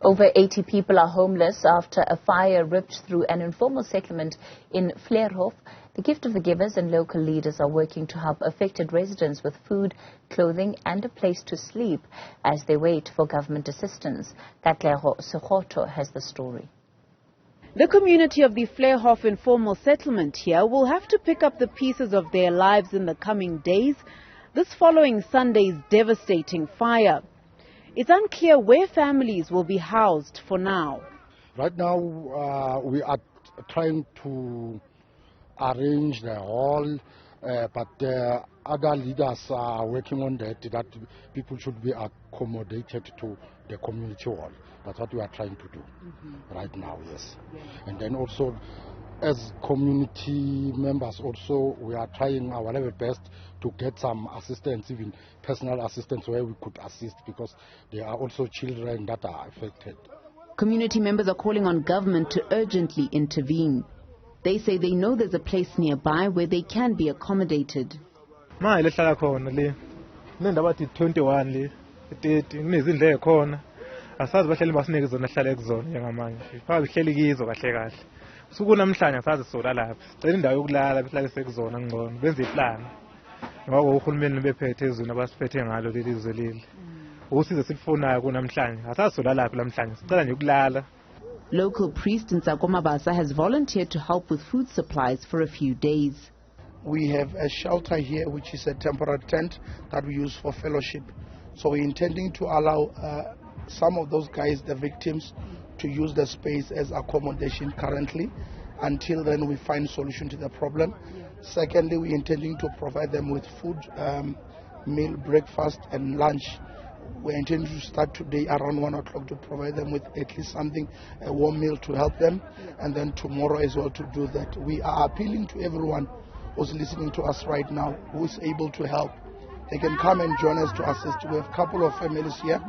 Over 80 people are homeless after a fire ripped through an informal settlement in Fleurhof. The Gift of the Givers and local leaders are working to help affected residents with food, clothing and a place to sleep as they wait for government assistance. Katleho, Sekhotho has the story. The community of the Fleurhof informal settlement here will have to pick up the pieces of their lives in the coming days, this following Sunday's devastating fire. It's unclear where families will be housed for now. Right now, we are trying to arrange the hall, but other leaders are working on that people should be accommodated to the community hall. That's what we are trying to do right now, yes. And then also, as community members also, we are trying our level best to get some assistance, even personal assistance where we could assist, because there are also children that are affected. Community members are calling on government to urgently intervene. They say they know there's a place nearby where they can be accommodated. Local priest in Mabasa has volunteered to help with food supplies for a few days. We have a shelter here, which is a temporary tent that we use for fellowship. So we're intending to allow some of those guys, the victims, to use the space as accommodation currently. Until then, we find solution to the problem. Secondly, we're intending to provide them with food, meal, breakfast and lunch. We're intending to start today around 1 o'clock to provide them with at least something, a warm meal to help them, and then tomorrow as well to do that. We are appealing to everyone who's listening to us right now, who is able to help. They can come and join us to assist. We have a couple of families here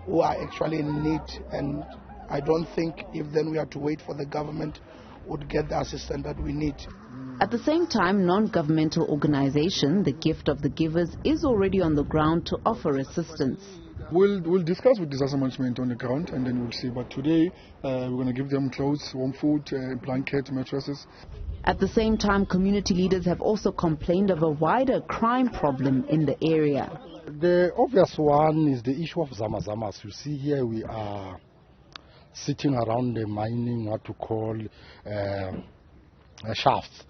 who are actually in need, and I don't think if then we have to wait for the government would get the assistance that we need. At the same time, non-governmental organization, the Gift of the Givers, is already on the ground to offer assistance. We'll discuss with disaster management on the ground, and then we'll see. But today, we're going to give them clothes, warm food, blankets, mattresses. At the same time, community leaders have also complained of a wider crime problem in the area. The obvious one is the issue of zamazamas. You see here we are sitting around the mining, what to call shafts.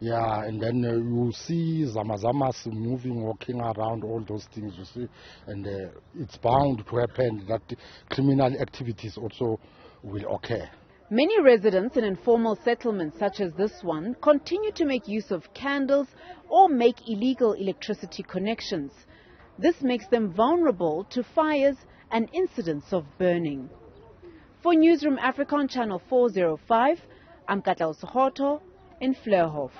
Yeah, and then you see zamazamas moving, walking around, all those things, you see, and it's bound to happen that criminal activities also will occur. Many residents in informal settlements such as this one continue to make use of candles or make illegal electricity connections. This makes them vulnerable to fires and incidents of burning. For Newzroom Afrika on Channel 405, I'm Katleho in Fleurhof.